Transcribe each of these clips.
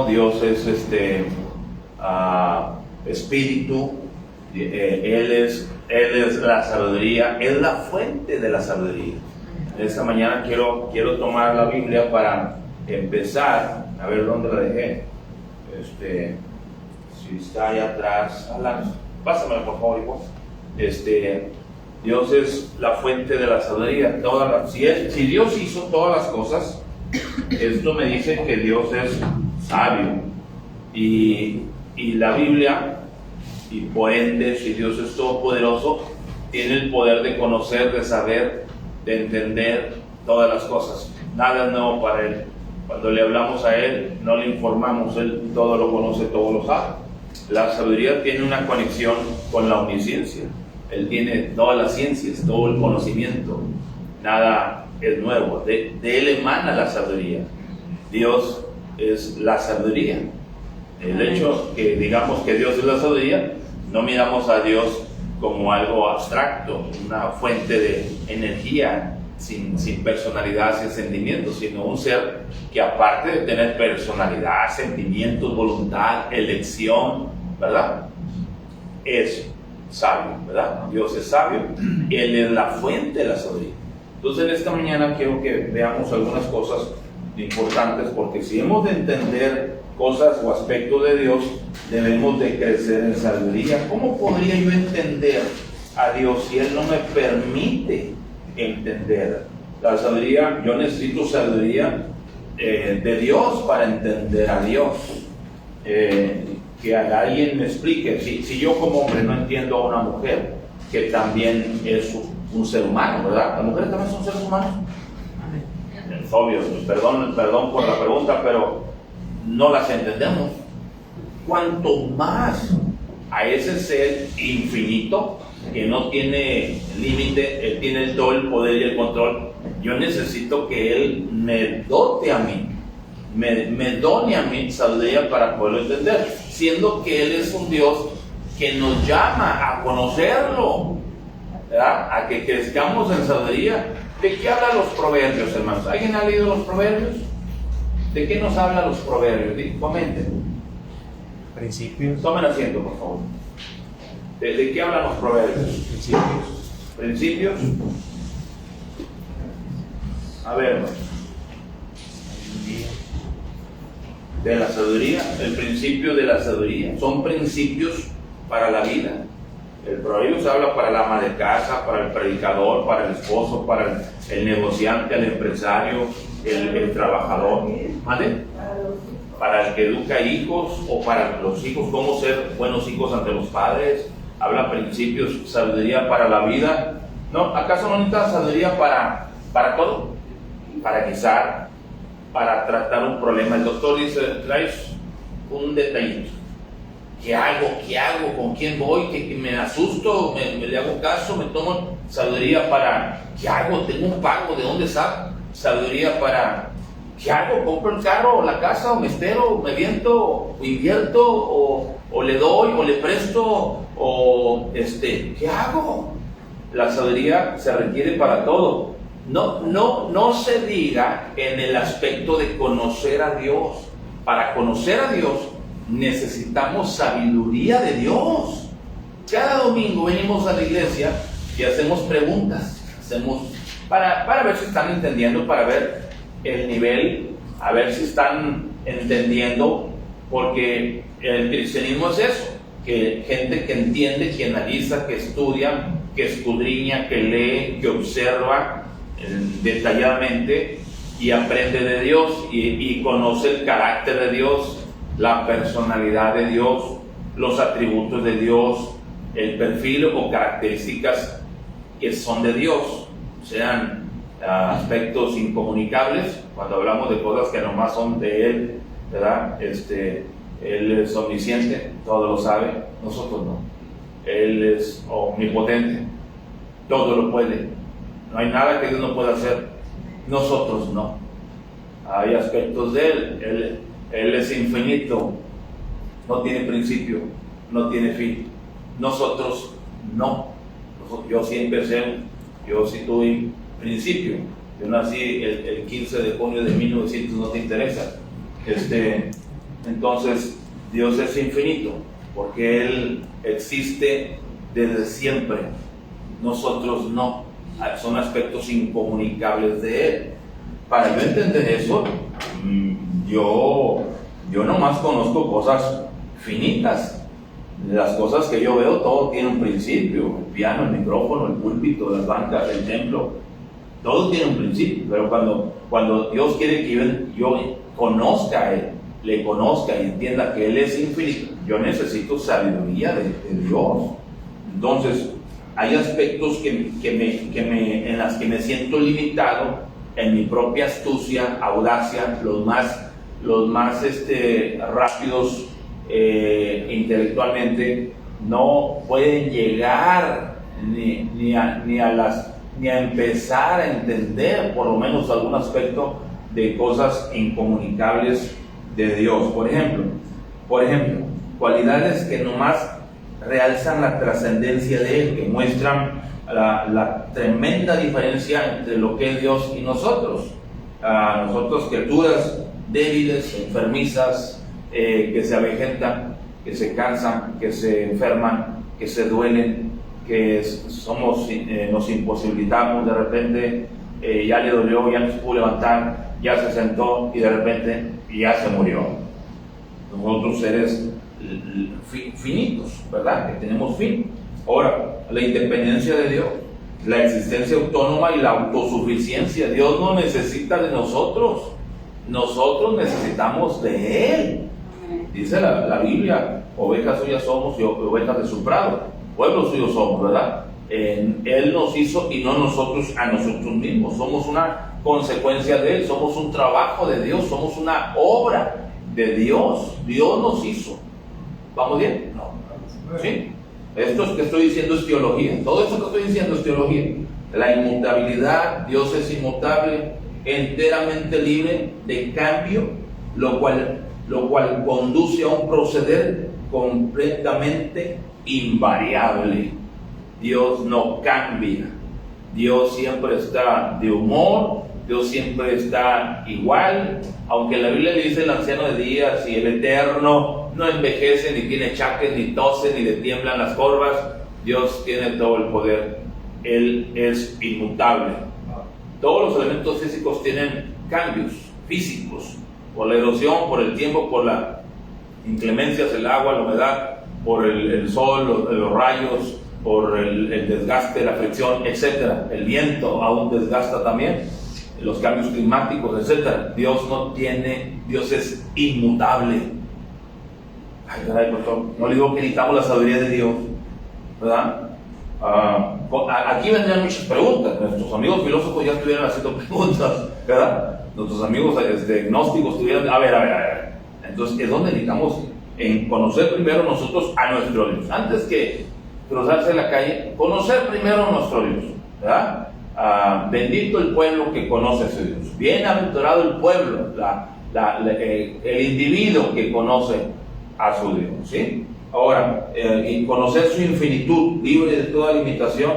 Dios es espíritu, Él es la sabiduría, es la fuente de la sabiduría. Esta mañana quiero tomar la Biblia para empezar, a ver dónde la dejé. Si está ahí atrás, pásamela por favor, hijo. Dios es la fuente de la sabiduría. Si Dios hizo todas las cosas, esto me dice que Dios es sabio. Y la Biblia, y por ende, si Dios es todopoderoso, tiene el poder de conocer, de saber, de entender todas las cosas. Nada es nuevo para Él. Cuando le hablamos a Él, no le informamos, Él todo lo conoce, todo lo sabe. La sabiduría tiene una conexión con la omnisciencia. Él tiene todas las ciencias, todo el conocimiento. Nada es nuevo. De Él emana la sabiduría. Dios es la sabiduría. El hecho que digamos que Dios es la sabiduría, no miramos a Dios como algo abstracto, una fuente de energía sin personalidad, sin sentimientos, sino un ser que, aparte de tener personalidad, sentimientos, voluntad, elección, ¿verdad?, es sabio, ¿verdad? Dios es sabio, Él es la fuente de la sabiduría. Entonces, en esta mañana quiero que veamos algunas cosas importantes, porque si hemos de entender cosas o aspectos de Dios, debemos de crecer en sabiduría. ¿Cómo podría yo entender a Dios si Él no me permite entender? La sabiduría, yo necesito sabiduría de Dios para entender a Dios. Que alguien me explique, si yo como hombre no entiendo a una mujer, que también es un ser humano, ¿verdad? ¿Las mujeres también son seres humanos? Es obvio, perdón por la pregunta, pero no las entendemos. Cuanto más a ese ser infinito que no tiene límite, Él tiene todo el poder y el control, yo necesito que Él me dote a mí, me done a mí sabiduría para poderlo entender, siendo que Él es un Dios que nos llama a conocerlo, ¿verdad?, a que crezcamos en sabiduría. ¿De qué hablan los proverbios, hermanos? ¿Alguien ha leído los proverbios? ¿De qué nos hablan los proverbios? Comenten. Principios. Tomen asiento, por favor. ¿De qué hablan los proverbios? Principios. A ver, de la sabiduría, el principio de la sabiduría. Son principios para la vida. El proverbio se habla para el ama de casa, para el predicador, para el esposo, para el negociante, el empresario, el trabajador. ¿Vale? Para el que educa hijos, o para los hijos, cómo ser buenos hijos ante los padres. Habla principios, sabiduría para la vida. ¿No? ¿Acaso no necesitas sabiduría para todo? Para guisar, para tratar un problema. El doctor dice, traes un detallito. ¿Qué hago? ¿Con quién voy? ¿Que me asusto? ¿Me le hago caso? ¿Me tomo sabiduría para qué hago? ¿Tengo un pago? ¿De dónde saco? Sabiduría para ¿qué hago? ¿Compro el carro o la casa? ¿O me espero? ¿Me viento? ¿O invierto? ¿O le doy? ¿O le presto? ¿O qué hago? La sabiduría se requiere para todo. No se diga en el aspecto de conocer a Dios. Para conocer a Dios necesitamos sabiduría de Dios. Cada domingo venimos a la iglesia y hacemos preguntas. Para ver si están entendiendo, para ver el nivel, a ver si están entendiendo, porque el cristianismo es eso, que gente que entiende, que analiza, que estudia, que escudriña, que lee, que observa detalladamente y aprende de Dios y conoce el carácter de Dios, la personalidad de Dios, los atributos de Dios, el perfil o características que son de Dios, sean aspectos incomunicables, cuando hablamos de cosas que nomás son de Él, ¿verdad? Él es omnisciente, todo lo sabe, nosotros no. Él es omnipotente, todo lo puede, no hay nada que Dios no pueda hacer, nosotros no. Hay aspectos de Él es infinito, no tiene principio, no tiene fin. Nosotros no. Yo sí empecé, yo sí tuve principio. Yo nací el 15 de junio de 1900, no te interesa. Entonces, Dios es infinito, porque Él existe desde siempre. Nosotros no. Son aspectos incomunicables de Él. Para yo entender eso, yo nomás conozco cosas finitas. Las cosas que yo veo, todo tiene un principio. El piano, el micrófono, el púlpito, las bancas, el templo, todo tiene un principio. Pero cuando Dios quiere que yo conozca a Él, le conozca y entienda que Él es infinito, yo necesito sabiduría de Dios. Entonces, hay aspectos en las que me siento limitado en mi propia astucia, audacia, los más rápidos intelectualmente no pueden llegar ni a empezar a entender por lo menos algún aspecto de cosas incomunicables de Dios. Por ejemplo, cualidades que nomás realzan la trascendencia de Él, que muestran la tremenda diferencia entre lo que es Dios y nosotros. Nosotros, criaturas débiles, enfermizas, que se avejentan, que se cansan, que se enferman, que se duelen, que nos imposibilitamos de repente, ya le dolió, ya no se pudo levantar, ya se sentó y de repente ya se murió. Nosotros seres finitos, ¿verdad? Que tenemos fin. Ahora, la independencia de Dios, la existencia autónoma y la autosuficiencia. Dios no necesita de nosotros, nosotros necesitamos de Él. Dice la Biblia, ovejas suyas somos y ovejas de su prado, pueblo suyo somos, ¿verdad? Él nos hizo y no nosotros a nosotros mismos. Somos una consecuencia de Él, somos un trabajo de Dios, somos una obra de Dios. Dios nos hizo. ¿Vamos bien? No. ¿Sí? Esto que estoy diciendo es teología. Todo esto que estoy diciendo es teología. La inmutabilidad, Dios es inmutable, enteramente libre de cambio, lo cual conduce a un proceder completamente invariable. Dios no cambia. Dios siempre está de humor, Dios siempre está igual, aunque la Biblia le dice el anciano de días y el eterno no envejece, ni tiene achaques, ni tose, ni le tiemblan las corvas. Dios tiene todo el poder. Él es inmutable. Todos los elementos físicos tienen cambios físicos, por la erosión, por el tiempo, por las inclemencias, el agua, la humedad, por el sol, los rayos, por el desgaste, la fricción, etc. El viento aún desgasta también, los cambios climáticos, etc. Dios es inmutable. Ay, caray, pastor, no le digo que necesitamos la sabiduría de Dios, ¿verdad? Aquí vendrían muchas preguntas. Nuestros amigos filósofos ya estuvieran haciendo preguntas, ¿verdad? Nuestros amigos gnósticos estuvieran, a ver. Entonces, ¿es donde necesitamos en conocer primero nosotros a nuestro Dios? Antes que cruzarse la calle, conocer primero a nuestro Dios, ¿verdad? Bendito el pueblo que conoce a su Dios. Bienaventurado el pueblo, el individuo que conoce a su Dios, ¿sí? Ahora, y conocer su infinitud, libre de toda limitación,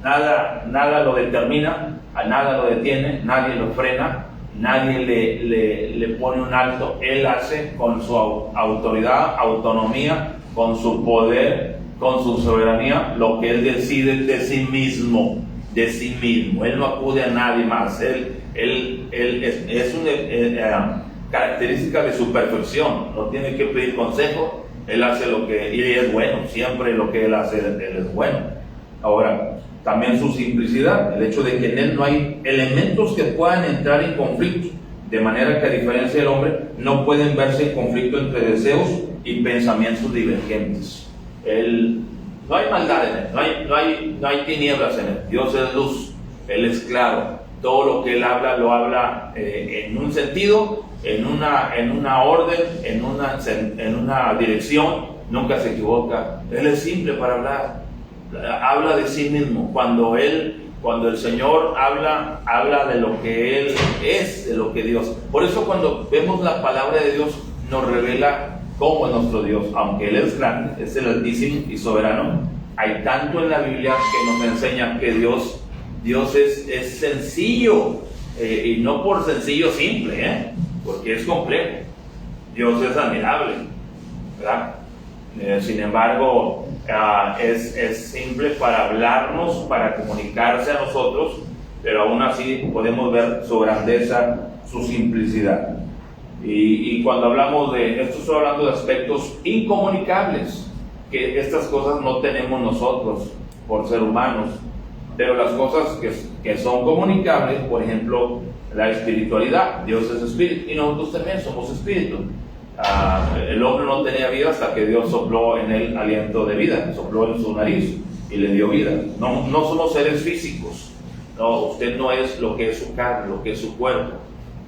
nada lo determina, a nada lo detiene, nadie lo frena, nadie le pone un alto. Él hace con su autoridad, autonomía, con su poder, con su soberanía, lo que Él decide de sí mismo. Él no acude a nadie más. Él es una característica de su perfección. No tiene que pedir consejo. Él hace lo que, y es bueno, siempre lo que Él hace, Él es bueno. Ahora, también su simplicidad, el hecho de que en Él no hay elementos que puedan entrar en conflicto, de manera que a diferencia del hombre, no pueden verse en conflicto entre deseos y pensamientos divergentes. No hay maldad en Él, no hay tinieblas en Él. Dios es luz, Él es claro. Todo lo que Él habla, lo habla en un sentido, en una orden, en una dirección. Nunca se equivoca. Él es simple para hablar. Habla de sí mismo. Cuando el Señor habla de lo que Él es, de lo que Dios. Por eso cuando vemos la palabra de Dios, nos revela cómo es nuestro Dios. Aunque Él es grande, es el Altísimo y soberano, hay tanto en la Biblia que nos enseña que Dios es sencillo, y no por sencillo simple, porque es complejo. Dios es admirable, ¿verdad? Sin embargo, es simple para hablarnos, para comunicarse a nosotros, pero aún así podemos ver su grandeza, su simplicidad. Y cuando hablamos de esto, estoy hablando de aspectos incomunicables, que estas cosas no tenemos nosotros por ser humanos, pero las cosas que son comunicables, por ejemplo, la espiritualidad. Dios es espíritu y nosotros también somos espíritu. El hombre no tenía vida hasta que Dios sopló en él aliento de vida, sopló en su nariz y le dio vida. No somos seres físicos. No, usted no es lo que es su carne, lo que es su cuerpo.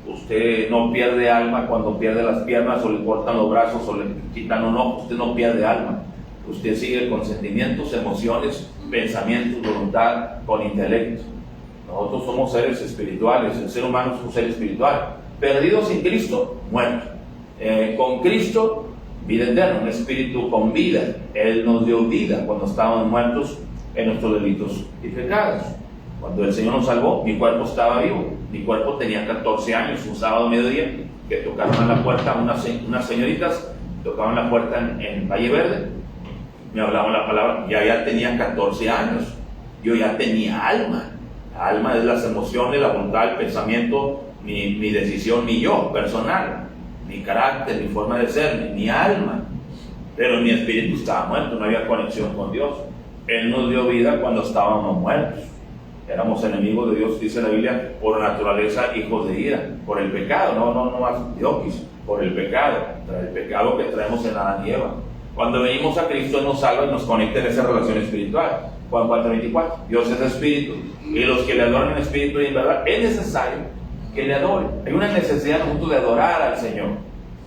Usted no pierde alma cuando pierde las piernas o le cortan los brazos o le quitan un ojo. Usted no pierde alma. Usted sigue con sentimientos, emociones, pensamientos, voluntad, con intelecto. Nosotros somos seres espirituales. El ser humano es un ser espiritual. Perdido sin Cristo, muerto. Con Cristo, vida eterna, un espíritu con vida. Él nos dio vida cuando estábamos muertos en nuestros delitos y pecados. Cuando el Señor nos salvó, mi cuerpo estaba vivo. Mi cuerpo tenía 14 años, un sábado mediodía, que tocaron a la puerta unas señoritas, tocaban la puerta en Valle Verde, me hablaban la palabra, ya tenía 14 años, yo ya tenía alma. La alma es las emociones, la voluntad, el pensamiento, mi decisión, mi yo personal, mi carácter, mi forma de ser, mi alma. Pero mi espíritu estaba muerto, no había conexión con Dios. Él nos dio vida cuando estábamos muertos. Éramos enemigos de Dios, dice la Biblia, por naturaleza hijos de ira, por el pecado, no más diokis, por el pecado que traemos en Adán y Eva. Cuando venimos a Cristo, Él nos salva y nos conecta en esa relación espiritual. Juan 4:24, Dios es espíritu, y los que le adoran en espíritu y en verdad, es necesario que le adoren. Hay una necesidad nosotros de adorar al Señor,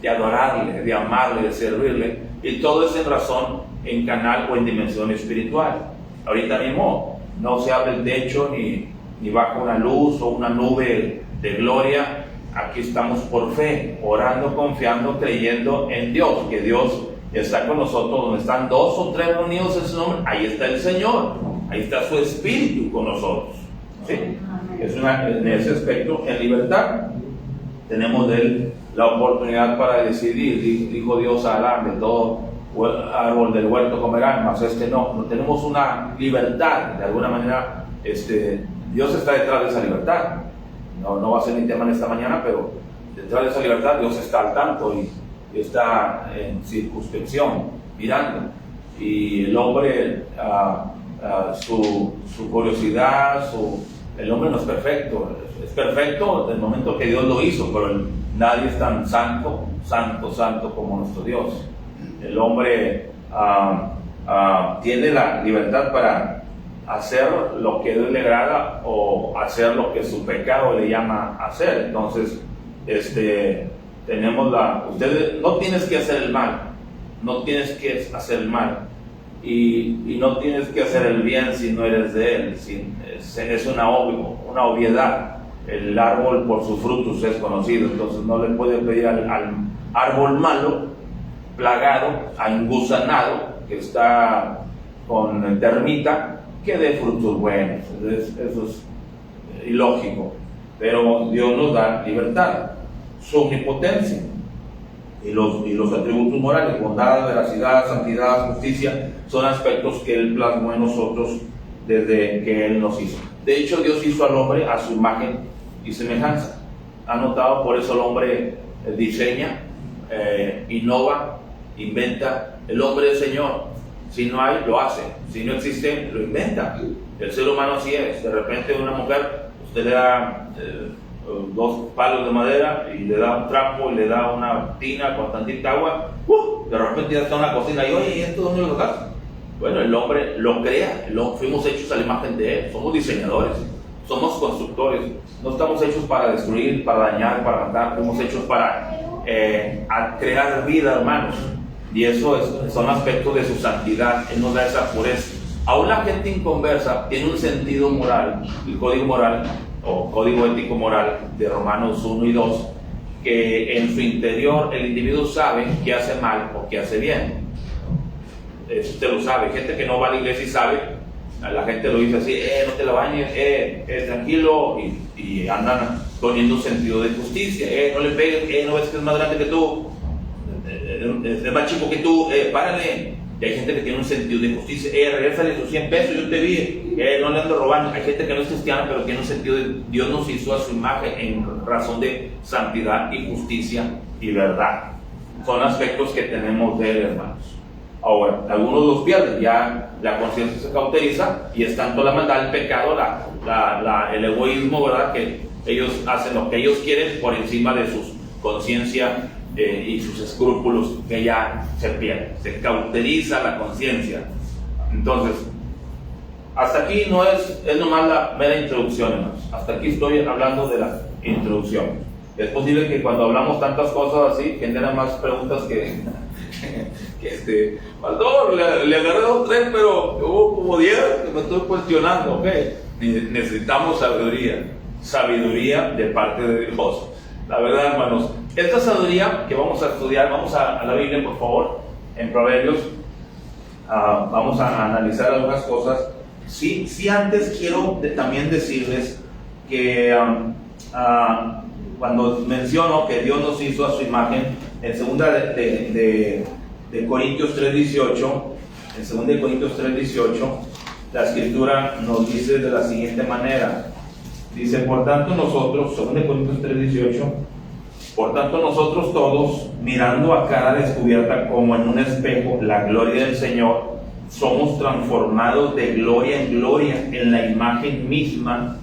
de adorarle, de amarle, de servirle, y todo es en razón, en canal o en dimensión espiritual. Ahorita mismo no se abre el techo ni baja una luz o una nube de gloria. Aquí estamos por fe, orando, confiando, creyendo en Dios, que Dios está con nosotros. Donde están 2 o 3 reunidos en su nombre, ahí está el Señor, ahí está su espíritu con nosotros, ¿sí? En ese aspecto, en libertad tenemos de Él la oportunidad para decidir. Dijo Dios a Adán, de todo árbol del huerto comerán, mas no tenemos una libertad. De alguna manera Dios está detrás de esa libertad. No va a ser mi tema en esta mañana, pero detrás de esa libertad Dios está al tanto y está en circunspección, mirando. Y el hombre, su curiosidad, el hombre no es perfecto. Es perfecto desde el momento que Dios lo hizo, pero nadie es tan santo como nuestro Dios. El hombre tiene la libertad para hacer lo que a Dios le agrada o hacer lo que su pecado le llama a hacer. Entonces, ustedes no tienes que hacer el mal, y no tienes que hacer el bien si no eres de Él. Es una obviedad. El árbol por sus frutos es conocido. Entonces no le puedes pedir al árbol malo, plagado, engusanado, que está con termita, que dé frutos buenos. Eso es ilógico. Pero Dios nos da libertad, su omnipotencia y los atributos morales, bondad, veracidad, santidad, justicia, son aspectos que Él plasmó en nosotros desde que Él nos hizo. De hecho, Dios hizo al hombre a su imagen y semejanza. ¿Ha notado? Por eso el hombre diseña, innova, inventa. El hombre es Señor. Si no hay, lo hace. Si no existe, lo inventa. El ser humano así es. De repente una mujer, usted le da 2 palos de madera y le da un trapo y le da una tina con tantita agua. De repente ya está una cocina y oye, ¿y esto dónde lo das? Bueno, el hombre lo crea. Fuimos hechos a la imagen de Él. Somos diseñadores. Somos constructores. No estamos hechos para destruir, para dañar, para matar. Fuimos hechos para crear vida, hermanos. Y eso son aspectos de su santidad. Él nos da esa pureza. Aún la gente inconversa tiene un sentido moral, el código moral o código ético moral de Romanos 1 y 2, que en su interior el individuo sabe qué hace mal o qué hace bien. Eso usted lo sabe. Gente que no va a la iglesia y sabe, la gente lo dice así, no te la bañes, tranquilo, y andan poniendo un sentido de justicia, no le pegues, no ves que es más grande que tú. es más chico que tú, párale. Y hay gente que tiene un sentido de justicia, regrésale sus 100 pesos, yo te vi, no le ando robando. Hay gente que no es cristiana, pero tiene un sentido de Dios nos hizo a su imagen en razón de santidad y justicia y verdad. Son aspectos que tenemos de él, hermanos. Ahora, algunos los pierden, ya la conciencia se cauteriza y es tanto la maldad, el pecado, el egoísmo, ¿verdad? Que ellos hacen lo que ellos quieren por encima de su conciencia y sus escrúpulos, que ya se pierden, se cauteriza la conciencia. Entonces, hasta aquí no es nomás la mera introducción, hermanos. Hasta aquí estoy hablando de la introducción. Es posible que cuando hablamos tantas cosas así, generan más preguntas que pastor, le agarré 2 o 3, pero hubo como 10 que me estoy cuestionando. Okay. Necesitamos sabiduría de parte de Dios. La verdad, hermanos, esta sabiduría que vamos a estudiar, vamos a la Biblia, por favor, en Proverbios. Vamos a analizar algunas cosas. Sí, antes quiero también decirles que cuando menciono que Dios nos hizo a su imagen, en 2 de Corintios 3:18, en 2 de Corintios 3:18, la Escritura nos dice de la siguiente manera. Dice, por tanto nosotros, 2 de Corintios 3:18, por tanto nosotros todos, mirando a cara descubierta como en un espejo la gloria del Señor, somos transformados de gloria en gloria en la imagen misma,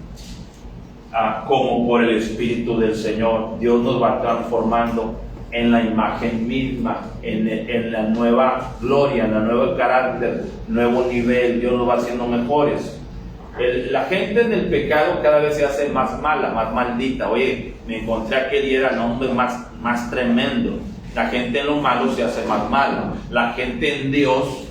como por el Espíritu del Señor. Dios nos va transformando en la imagen misma, en la nueva gloria, en el nuevo carácter, nuevo nivel. Dios nos va haciendo mejores. La gente en el pecado cada vez se hace más mala, más maldita. Oye, me encontré aquel y era el hombre más tremendo. La gente en lo malo se hace más mala. La gente en Dios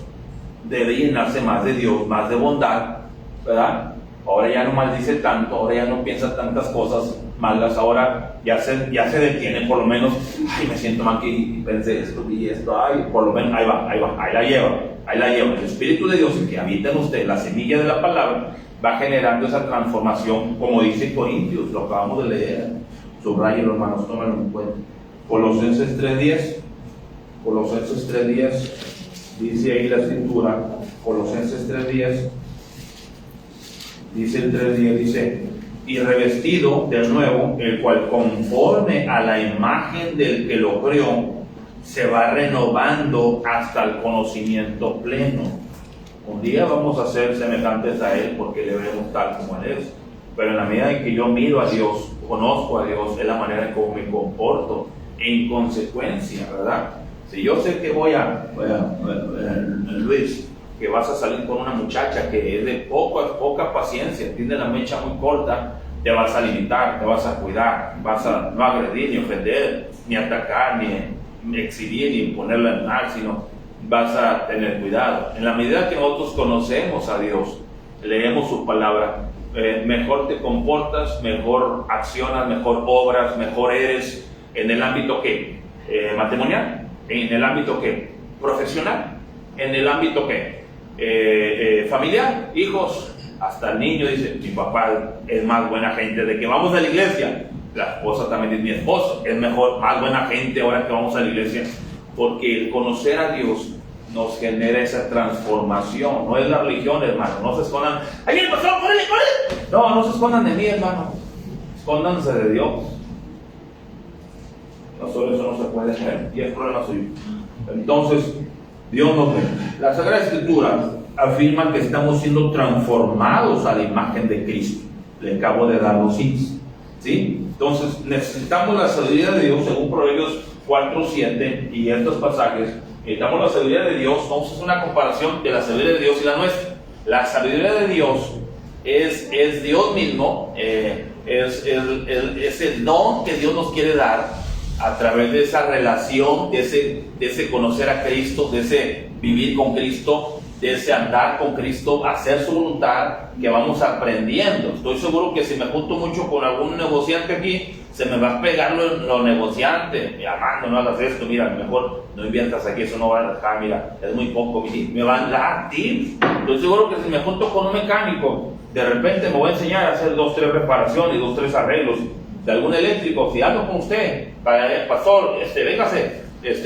debe llenarse más de Dios, más de bondad, ¿verdad? Ahora ya no maldice tanto, ahora ya no piensa tantas cosas malas, ahora ya se detiene, por lo menos. Ay, me siento mal que pensé esto y esto, ay, por lo menos ahí la lleva. El Espíritu de Dios que habita en usted, la semilla de la palabra, va generando esa transformación, como dice Corintios, lo acabamos de leer. Subrayenlo, hermanos, tómenlo en cuenta. Colosenses 3:10, dice ahí la Escritura, Colosenses 3:10, dice el 3:10, dice, y revestido de nuevo, el cual conforme a la imagen del que lo creó, se va renovando hasta el conocimiento pleno. Un día vamos a ser semejantes a Él porque le veremos tal como Él es. Pero en la medida en que yo miro a Dios, conozco a Dios, es la manera en cómo me comporto en consecuencia, ¿verdad? Si yo sé que Luis, que vas a salir con una muchacha que es de poca paciencia, tiene la mecha muy corta, te vas a limitar, te vas a cuidar, vas a no agredir, ni ofender, ni atacar, ni exhibir, ni ponerla en mal, sino vas a tener cuidado. En la medida que nosotros conocemos a Dios, leemos su palabra, mejor te comportas, mejor accionas, mejor obras, mejor eres en el ámbito que matrimonial, en el ámbito que profesional, en el ámbito que familiar, hijos, hasta el niño dice, mi papá es más buena gente de que vamos a la iglesia. La esposa también dice, mi esposo es mejor, más buena gente ahora que vamos a la iglesia, porque el conocer a Dios nos genera esa transformación. No es la religión, hermano, no se escondan, ¡ahí viene el pastor, córrele! No se escondan de mí, hermano, escóndanse de Dios. No, solo eso no se puede hacer y es problema suyo. Entonces, Dios nos ve. La Sagrada Escritura afirma que estamos siendo transformados a la imagen de Cristo. Le acabo de dar los hits, ¿sí? Entonces, necesitamos la sabiduría de Dios, según Proverbios 4:7 y estos pasajes. Necesitamos la sabiduría de Dios. Vamos a hacer una comparación de la sabiduría de Dios y la nuestra. La sabiduría de Dios es Dios mismo, es el don que Dios nos quiere dar a través de esa relación, de ese conocer a Cristo, de ese vivir con Cristo, de ese andar con Cristo, hacer su voluntad, que vamos aprendiendo. Estoy seguro que si me junto mucho con algún negociante aquí, se me va a pegar lo negociante. Amando, no hagas esto, mira, mejor no inviertas aquí, eso no va a dejar, mira, es muy poco, me van a dar tips. Estoy seguro que si me junto con un mecánico, de repente me voy a enseñar a hacer 2 o 3 reparaciones, 2 o 3 arreglos de algún eléctrico. Si hablo con usted, pastor, véngase,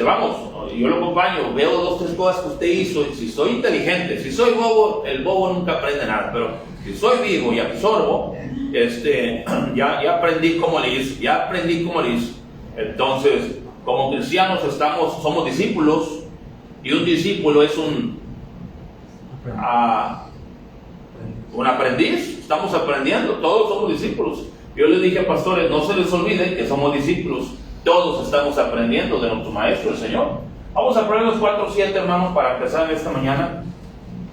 vamos, yo lo acompaño, veo 2, 3 cosas que usted hizo, y si soy inteligente, si soy bobo, el bobo nunca aprende nada, pero si soy vivo y absorbo, ya aprendí cómo le hizo, Entonces, como cristianos somos discípulos, y un discípulo es un aprendiz. Estamos aprendiendo, todos somos discípulos. Yo les dije a pastores, no se les olvide que somos discípulos, todos estamos aprendiendo de nuestro Maestro, el Señor. Vamos a Proverbios 4:7, hermanos, para empezar esta mañana.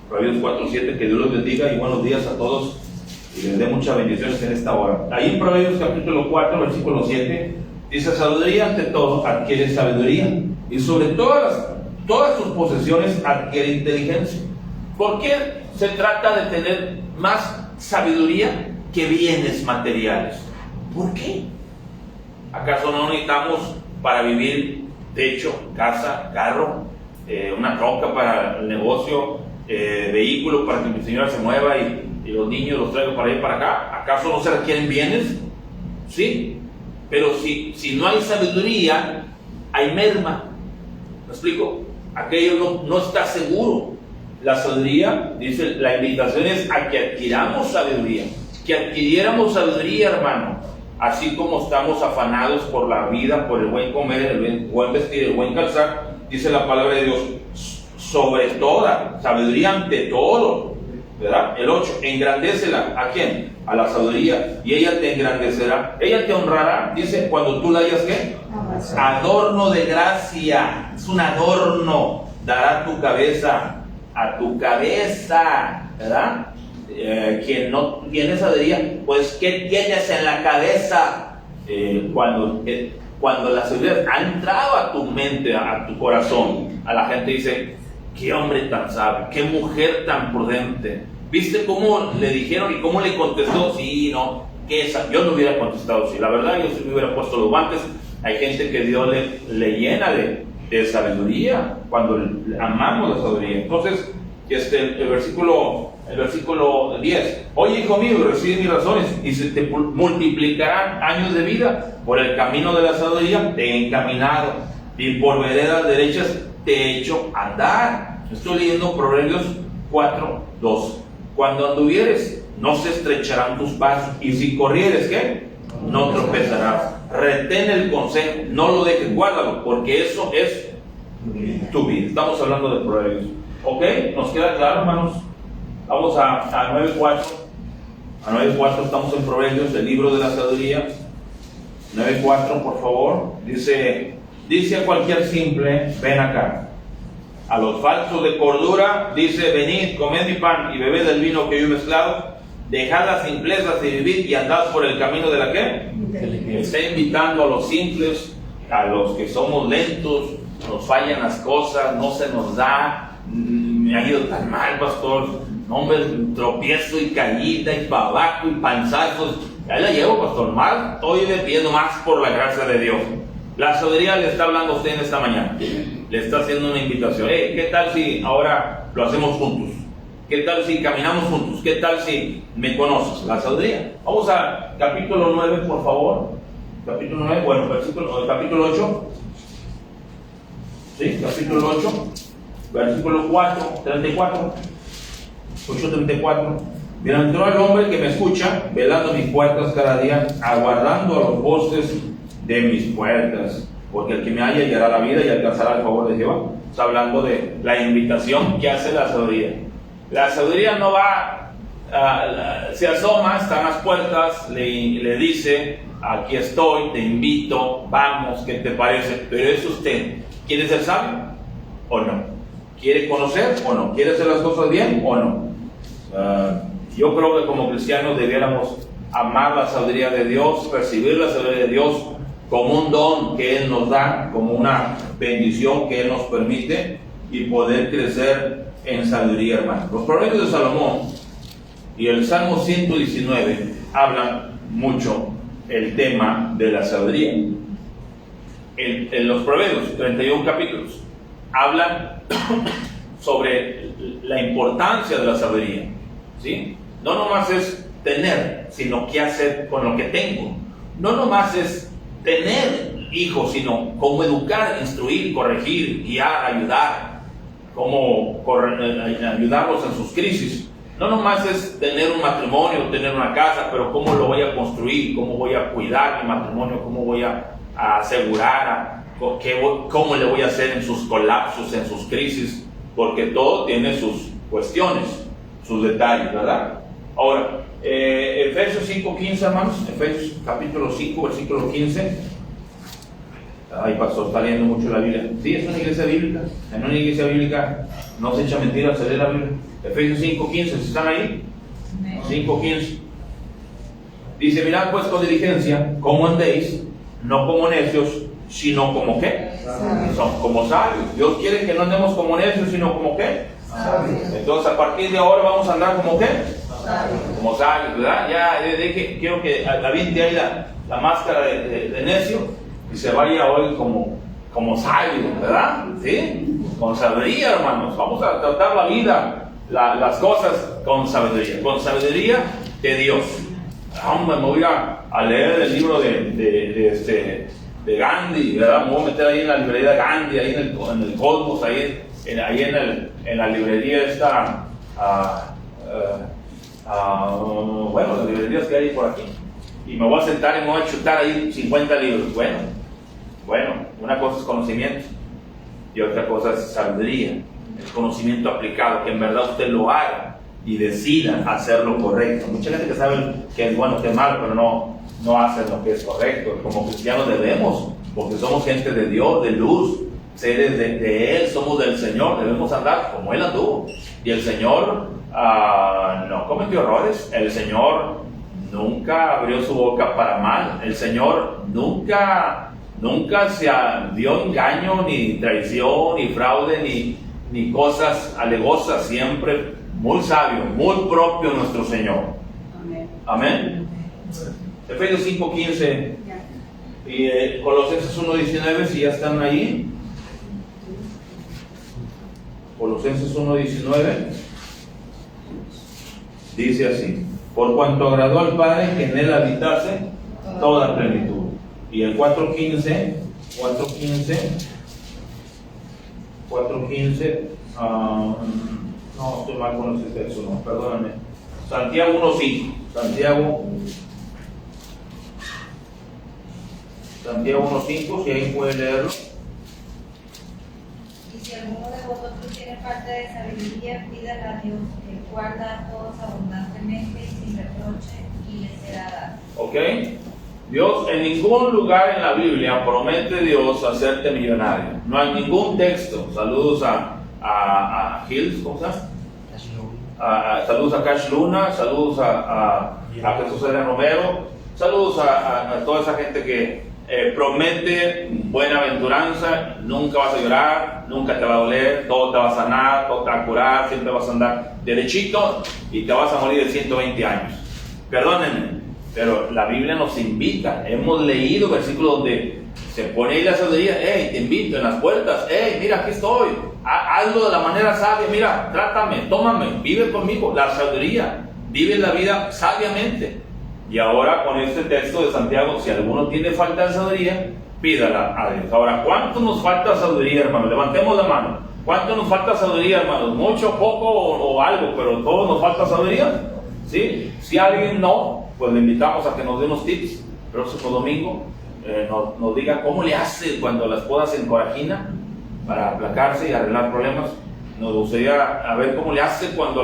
Proverbios 4:7, que Dios los bendiga y buenos días a todos, y les dé muchas bendiciones en esta hora. Ahí en Proverbios capítulo 4, versículo 7, dice: sabiduría ante todo, adquiere sabiduría, y sobre todas tus posesiones adquiere inteligencia. ¿Por qué se trata de tener más sabiduría que bienes materiales? ¿Por qué? ¿Acaso no necesitamos para vivir techo, casa, carro, una troca para el negocio, vehículo para que mi señora se mueva y los niños los traigo para allá y para acá? ¿Acaso no se requieren bienes? Sí, pero si no hay sabiduría, hay merma. ¿Me explico? Aquello no está seguro. La sabiduría, dice, la invitación es a que adquiramos sabiduría, que adquiriéramos sabiduría, hermano, así como estamos afanados por la vida, por el buen comer, el buen vestir, el buen calzar. Dice la palabra de Dios, sobre toda sabiduría ante todo, ¿verdad? El 8, engrandécela. ¿A quién? A la sabiduría, y ella te engrandecerá, ella te honrará, dice, cuando tú la hayas, ¿qué? Adorno de gracia, es un adorno, dará tu cabeza, a tu cabeza, ¿verdad? Quien no tiene sabiduría, pues ¿qué tienes en la cabeza? Cuando la sabiduría ha entrado a tu mente, a tu corazón, a la gente dice, qué hombre tan sabio, qué mujer tan prudente. ¿Viste cómo le dijeron y cómo le contestó? Sí, no, yo no hubiera contestado así. La verdad, yo sí me hubiera puesto los guantes. Hay gente que Dios le llena de sabiduría cuando amamos la sabiduría. Entonces, el versículo 10, oye, hijo mío, recibe mis razones y se te multiplicarán años de vida. Por el camino de la sabiduría te he encaminado, y por veredas derechas te he hecho andar. Estoy leyendo Proverbios 4:2. Cuando anduvieres, no se estrecharán tus pasos, y si corrieres, ¿qué? No tropezarás. Retén el consejo, no lo dejes, guárdalo, porque eso es tu vida. Estamos hablando de Proverbios. ¿Ok? ¿Nos queda claro, hermanos? Vamos a 9:4. A 9:4 estamos en Proverbios, el libro de la sabiduría. 9:4, por favor. Dice a cualquier simple, ven acá. A los falsos de cordura, dice, venid, comed mi pan y bebed del vino que yo he mezclado. Dejad las simplezas y vivid y andad por el camino de la ¿qué? Está invitando a los simples, a los que somos lentos, nos fallan las cosas, no se nos da. Me ha ido tan mal, pastor. No, hombre, tropiezo y caída y para abajo y panzazos. Ya la llevo, pastor. Mal, estoy pidiendo más por la gracia de Dios. La sabiduría le está hablando a usted en esta mañana. Le está haciendo una invitación. ¿Qué tal si ahora lo hacemos juntos? ¿Qué tal si caminamos juntos? ¿Qué tal si me conoces? La sabiduría. Vamos a capítulo 9, por favor. Capítulo 9, bueno, capítulo 8. ¿Sí? Capítulo 8. Versículo 34. 8:34. Bienaventurado el hombre que me escucha, velando mis puertas cada día, aguardando a los postes de mis puertas, porque el que me halla hallará la vida y alcanzará el favor de Jehová. Está hablando de la invitación que hace la sabiduría. La sabiduría no va, se asoma, está en las puertas, le dice, aquí estoy, te invito, vamos, ¿qué te parece? Pero es usted, ¿quiere ser sabio o no? ¿Quiere conocer o no? ¿Quiere hacer las cosas bien o no? Yo creo que como cristianos debiéramos amar la sabiduría de Dios, recibir la sabiduría de Dios como un don que Él nos da, como una bendición que Él nos permite, y poder crecer en sabiduría, hermano. Los Proverbios de Salomón y el Salmo 119 hablan mucho el tema de la sabiduría. En los Proverbios, 31 capítulos, hablan sobre la importancia de la sabiduría, ¿sí? No nomás es tener, sino qué hacer con lo que tengo. No nomás es tener hijos, sino cómo educar, instruir, corregir, guiar, ayudar, cómo ayudarlos en sus crisis. No nomás es tener un matrimonio, tener una casa, pero cómo lo voy a construir, cómo voy a cuidar mi matrimonio, cómo voy a asegurar, cómo le voy a hacer en sus colapsos, en sus crisis, porque todo tiene sus cuestiones, sus detalles, ¿verdad? Ahora, Efesios 5:15, hermanos, Efesios capítulo 5, versículo 15. Ay, pastor, está leyendo mucho la Biblia. Sí, es una iglesia bíblica. En una iglesia bíblica no se echa mentira, se lee la Biblia. Efesios 5:15, ¿sí están ahí? 5:15. Dice, mirad pues con diligencia cómo andéis, no como necios, sino como ¿qué? Son como sabios. Dios quiere que no andemos como necios, sino como ¿qué? Sabios. Entonces, a partir de ahora vamos a andar como ¿qué? Como sabios, ¿verdad? Ya quiero que aviente ahí la máscara de necio y se vaya hoy como sabio, ¿verdad? ¿Sí? Con sabiduría, hermanos. Vamos a tratar la vida, las cosas con sabiduría de Dios. Me voy a leer el libro de Gandhi, ¿verdad? Me voy a meter ahí en la librería de Gandhi, ahí en el Cosmos, ahí en la librería esta, bueno, las librerías que hay por aquí. Y me voy a sentar y me voy a chutar ahí 50 libros. Bueno, una cosa es conocimiento y otra cosa es sabiduría, el conocimiento aplicado, que en verdad usted lo haga y decida hacer lo correcto. Mucha gente que sabe que es bueno, que es malo, pero no hacen lo que es correcto. Como cristianos debemos, porque somos gente de Dios, de luz, seres de Él, somos del Señor, debemos andar como Él anduvo. Y el Señor no cometió errores, el Señor nunca abrió su boca para mal, el Señor nunca se dio engaño, ni traición, ni fraude, ni cosas alegosas, siempre muy sabio, muy propio nuestro Señor. Amén. Efesios 5:15 y Colosenses 1:19, si ya están ahí. Colosenses 1:19 dice así: por cuanto agradó al Padre que en él habitase toda plenitud. Y el 4:15, no, estoy mal con ese texto, no, perdóname. Santiago 1:5, Santiago 1:5, si ahí puede leerlo. Y si alguno de vosotros tiene falta de sabiduría, pídala a Dios, que guarda a todos abundantemente y sin reproche, y le será dado. Ok. Dios, en ningún lugar en la Biblia promete Dios hacerte millonario. No hay ningún texto. Saludos a Hills, ¿cómo se llama? Saludos a Cash Luna, saludos a Jesús L. Romero, saludos a toda esa gente que promete buena aventuranza. Nunca vas a llorar, nunca te va a doler, todo te va a sanar, todo te va a curar, siempre vas a andar derechito y te vas a morir de 120 años. Perdónenme, pero la Biblia nos invita. Hemos leído versículos donde se pone ahí la sabiduría. Hey, te invito en las puertas. Hey, mira, aquí estoy. Hazlo de la manera sabia. Mira, trátame, tómame, vive conmigo. La sabiduría, vive la vida sabiamente. Y ahora con este texto de Santiago, si alguno tiene falta de sabiduría, pídala a Dios. Ahora, ¿cuánto nos falta sabiduría, hermano? Levantemos la mano. ¿Cuánto nos falta sabiduría, hermanos? ¿Mucho, poco o algo? Pero todos nos falta sabiduría. ¿Sí? Si alguien no, pues le invitamos a que nos dé unos tips el próximo domingo, nos diga cómo le hace cuando las podas se encorajinan para aplacarse y arreglar problemas. Nos gustaría ver cómo le hace cuando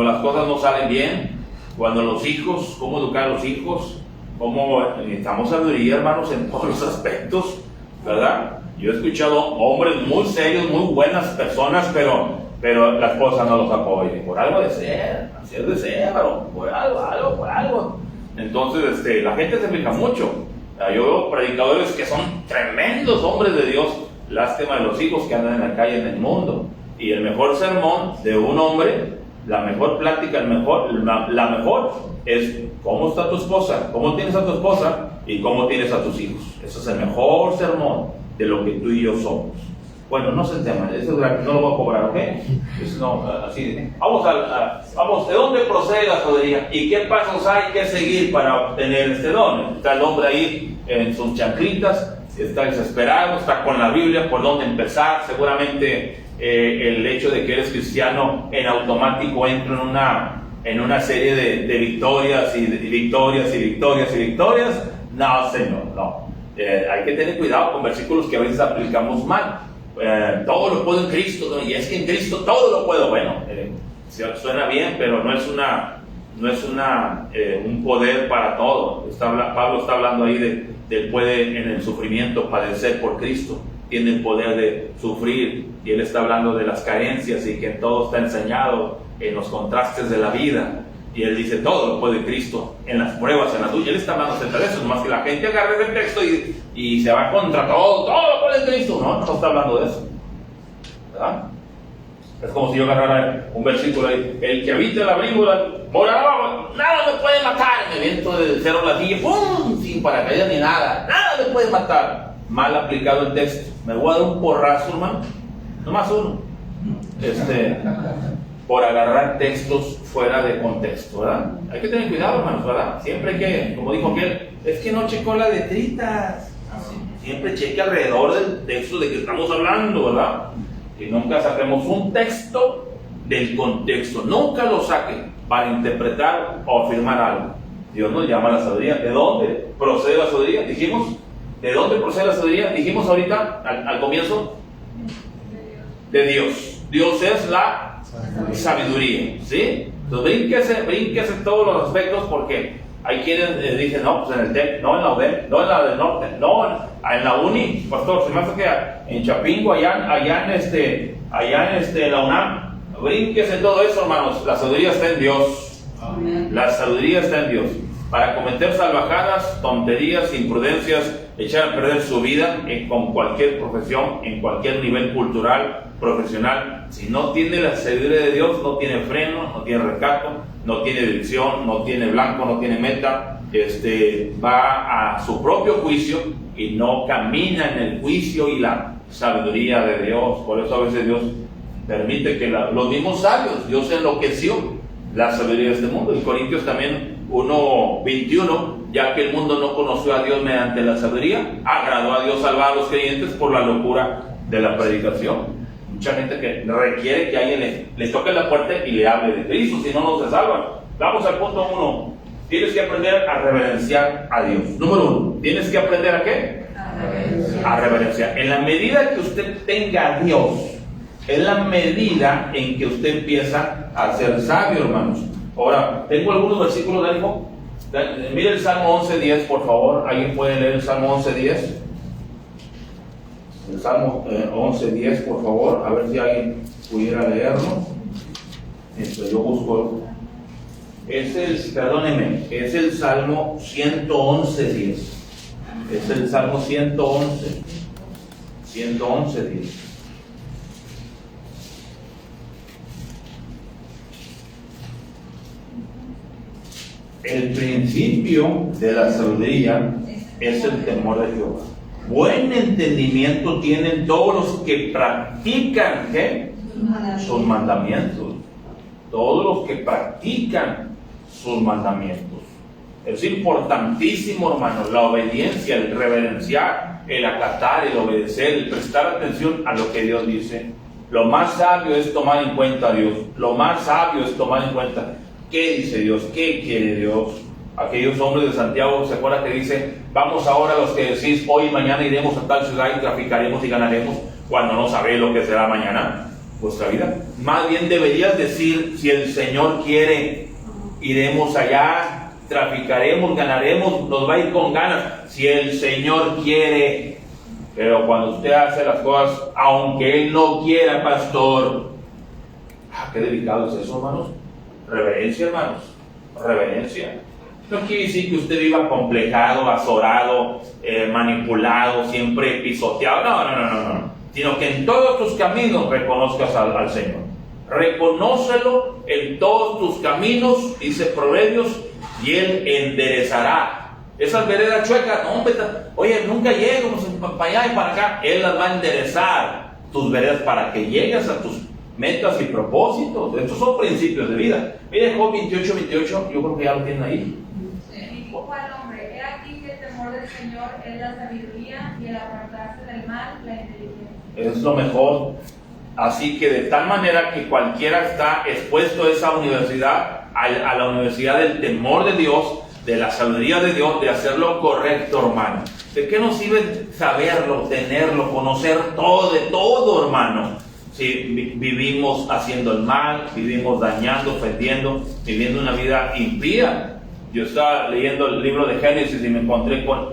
las cosas no salen bien, cuando los hijos, cómo educar a los hijos, cómo necesitamos sabiduría, hermanos, en todos los aspectos, ¿verdad? Yo he escuchado hombres muy serios, muy buenas personas, pero la esposa no los apoya, por algo de ser, así es de ser, pero por algo. Entonces, la gente se fija mucho. Yo veo predicadores que son tremendos hombres de Dios. Lástima de los hijos que andan en la calle, en el mundo. Y el mejor sermón de un hombre, la mejor plática, la mejor es cómo está tu esposa, cómo tienes a tu esposa y cómo tienes a tus hijos. Ese es el mejor sermón de lo que tú y yo somos. Bueno, no es el tema, eso no lo voy a cobrar, ¿ok? Vamos, ¿de dónde procede la sabiduría? ¿Y qué pasos hay que seguir para obtener este don? Está el hombre ahí en sus chanclitas, Si está desesperado, está con la Biblia, por dónde empezar, seguramente el hecho de que eres cristiano en automático entra en una serie de victorias y victorias y victorias y victorias. No, Señor, no. Hay que tener cuidado con versículos que a veces aplicamos mal. Todo lo puedo en Cristo, ¿no? Y es que en Cristo todo lo puedo. Bueno, suena bien, pero no es un poder para todo. Pablo está hablando ahí de puede en el sufrimiento padecer por Cristo. Tiene el poder de sufrir, y él está hablando de las carencias y que todo está enseñado en los contrastes de la vida. Y él dice, todo lo puede Cristo en las pruebas, en las luchas. Él está hablando acerca de eso, nomás que la gente agarre el texto y se va contra todo lo puede Cristo. No está hablando de eso, ¿verdad? Es como si yo agarrara un versículo ahí: el que habita el abrigo morada, nada me puede matar. En el viento del cerro latilla, ¡pum!, sin paracaídas ni nada me puede matar. Mal aplicado el texto. Me voy a dar un porrazo, hermano, nomás uno, por agarrar textos fuera de contexto, ¿verdad? Hay que tener cuidado, hermanos, ¿verdad? Siempre hay que, como dijo aquel, es que no checó las letritas. Siempre cheque alrededor del texto de que estamos hablando, ¿verdad? Que nunca saquemos un texto del contexto. Nunca lo saque para interpretar o afirmar algo. Dios nos llama a la sabiduría. ¿De dónde procede la sabiduría? Dijimos. ¿De dónde procede la sabiduría? Dijimos ahorita, al comienzo. De Dios. Dios es la sabiduría, ¿sí? Entonces brínquese todos los aspectos, porque hay quienes dicen, no, pues en el TEC, no en la UDEM, no en la del norte, no en la UNI, pastor, se me hace que en Chapingo, allá en la UNAM, brínquese todo eso, hermanos. La sabiduría está en Dios. La sabiduría está en Dios. Para cometer salvajadas, tonterías, imprudencias, echar a perder su vida con cualquier profesión, en cualquier nivel cultural, profesional. Si no tiene la sabiduría de Dios, no tiene freno, no tiene recato, no tiene dirección, no tiene blanco, no tiene meta. Va a su propio juicio y no camina en el juicio y la sabiduría de Dios. Por eso a veces Dios permite que los mismos sabios, Dios enloqueció la sabiduría de este mundo. En Corintios también 1:21, ya que el mundo no conoció a Dios mediante la sabiduría, agradó a Dios salvar a los creyentes por la locura de la predicación. Mucha gente que requiere que alguien le toque la puerta y le hable de Cristo, si no, no se salvan. Vamos al punto 1. Tienes que aprender a reverenciar a Dios. Número 1, ¿tienes que aprender a qué? A reverenciar. En la medida que usted tenga a Dios, es la medida en que usted empieza a ser sabio, hermanos. Ahora, tengo algunos versículos de algo. Mire el Salmo 11:10, por favor. ¿Alguien puede leer el Salmo 11:10? El Salmo 11:10, por favor. A ver si alguien pudiera leerlo. Yo busco. Es el Salmo 111:10. Es el Salmo 111. 111:10. El principio de la sabiduría es el temor de Jehová. Buen entendimiento tienen todos los que practican, ¿qué? Sus mandamientos. Todos los que practican sus mandamientos. Es importantísimo, hermanos, la obediencia, el reverenciar, el acatar, el obedecer, el prestar atención a lo que Dios dice. Lo más sabio es tomar en cuenta a Dios. Lo más sabio es tomar en cuenta qué dice Dios, qué quiere Dios. Aquellos hombres de Santiago, ¿se acuerdan que dice: vamos ahora los que decís, hoy y mañana iremos a tal ciudad y traficaremos y ganaremos, cuando no sabéis lo que será mañana vuestra vida? Más bien deberías decir: si el Señor quiere, iremos allá, traficaremos, ganaremos, nos va a ir con ganas, si el Señor quiere. Pero cuando usted hace las cosas aunque Él no quiera, pastor, qué delicado es eso, hermanos. Reverencia, hermanos, reverencia. No quiere decir que usted viva complejado, azorado, manipulado, siempre pisoteado. No. Sino que en todos tus caminos reconozcas al Señor. Reconócelo en todos tus caminos, dice Proverbios, y Él enderezará. Esas veredas chuecas, no, oye, nunca llego para allá y para acá. Él las va a enderezar, tus veredas, para que llegues a tus metas y propósitos. Estos son principios de vida. Mire Job 28:28, yo creo que ya lo tienen ahí. Dijo al hombre: he aquí que el temor del Señor es la sabiduría, y el mal la inteligencia. Es lo mejor. Así que de tal manera que cualquiera está expuesto a esa universidad, a la universidad del temor de Dios, de la sabiduría de Dios, de hacer lo correcto, hermano. ¿De qué nos sirve saberlo, tenerlo, conocer todo, de todo, hermano? Si vivimos haciendo el mal, vivimos dañando, ofendiendo, viviendo una vida impía. Yo estaba leyendo el libro de Génesis y me encontré con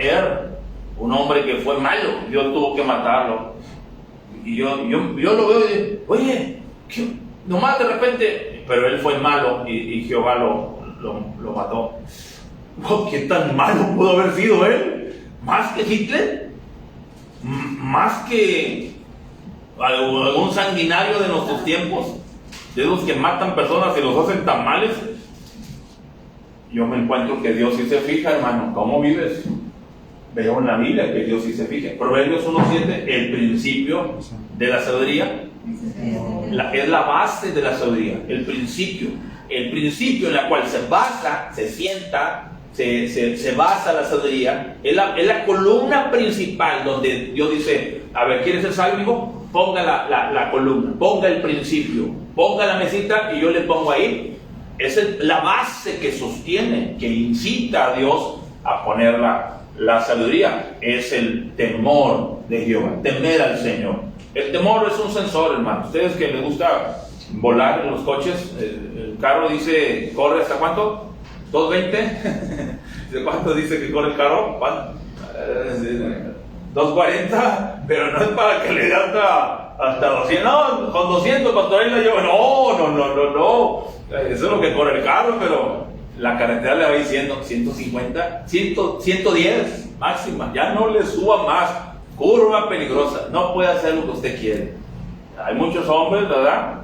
un hombre que fue malo. Dios tuvo que matarlo. Y yo lo veo y digo, oye, nomás de repente, pero él fue malo y Jehová lo mató. Oh, ¿qué tan malo pudo haber sido él? ¿Más que Hitler? ¿Más que algún sanguinario de nuestros tiempos? De esos que matan personas y los hacen tamales. Yo me encuentro que Dios sí se fija, hermano. ¿Cómo vives? Veo en la Biblia que Dios sí se fija. Proverbios 1:7, el principio de la sabiduría es la base de la sabiduría. El principio en la cual se basa, se sienta, se basa la sabiduría, es la columna principal donde Dios dice, a ver, ¿quieres ser sabio? Ponga la columna, ponga el principio, ponga la mesita y yo le pongo ahí. Esa es la base que sostiene, que incita a Dios a poner la sabiduría. Es el temor de Jehová, temer al Señor. El temor es un sensor, hermano. Ustedes que les gusta volar en los coches, el carro dice, ¿corre hasta cuánto? ¿220? ¿De cuánto dice que corre el carro? 240, pero no es para que le dé hasta 200. No, con 200 pastor ahí la llevo. No. Eso es lo que corre el carro, pero la carretera le va diciendo 150, 110 máxima. Ya no le suba más. Curva peligrosa. No puede hacer lo que usted quiere. Hay muchos hombres, ¿verdad?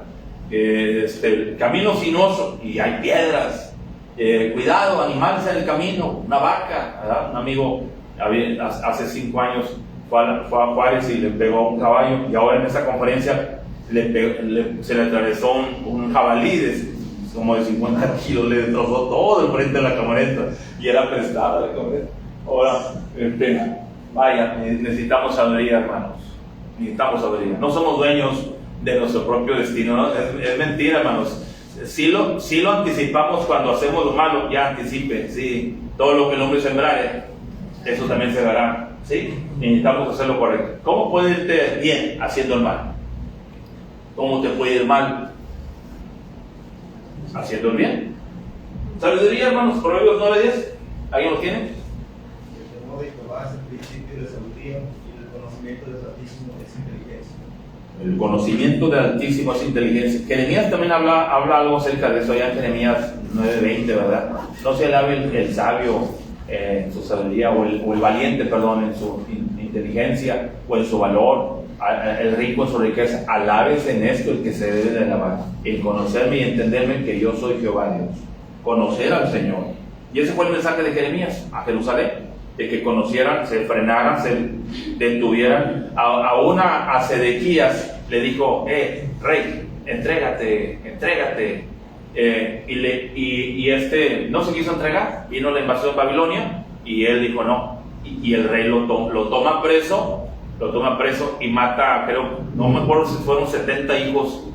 Camino sinuoso y hay piedras. Cuidado, animales en el camino. Una vaca, ¿verdad? Un amigo hace 5 años fue a Juárez y le pegó un caballo, y ahora en esa conferencia se le atravesó un jabalí como de 50 kilos, le destrozó todo el frente de la camioneta y era prestada la camioneta. Ahora, vaya, necesitamos sabiduría, hermanos. Necesitamos sabiduría. No somos dueños de nuestro propio destino, ¿no? Es mentira, hermanos. Si lo anticipamos cuando hacemos lo malo, ya anticipe, sí. Todo lo que el hombre sembrare, eso también se dará, ¿sí? Necesitamos hacer lo correcto. ¿Cómo puede irte bien haciendo el mal? ¿Cómo te puede ir mal haciendo el bien? Sabiduría, hermanos, Proverbios 9:10. ¿Alguien lo tiene? El temor de Jehová es el principio de sabiduría y el conocimiento del Altísimo es inteligencia. El conocimiento del Altísimo es inteligencia. Jeremías también habla algo acerca de eso, ya en Jeremías 9:20, ¿verdad? No se alabe el sabio en su sabiduría, o el valiente, perdón, en su inteligencia o en su valor, el rico en su riqueza. Alábese en esto el que se debe de alabar, en conocerme y entenderme que yo soy Jehová Dios. Conocer al Señor. Y ese fue el mensaje de Jeremías a Jerusalén, de que conocieran, se frenaran, se detuvieran. A Sedequías le dijo, rey, entrégate. Y no se quiso entregar. Vino la invasión de Babilonia y él dijo no. Y el rey lo toma preso y mata, creo, no me acuerdo si fueron 70 hijos.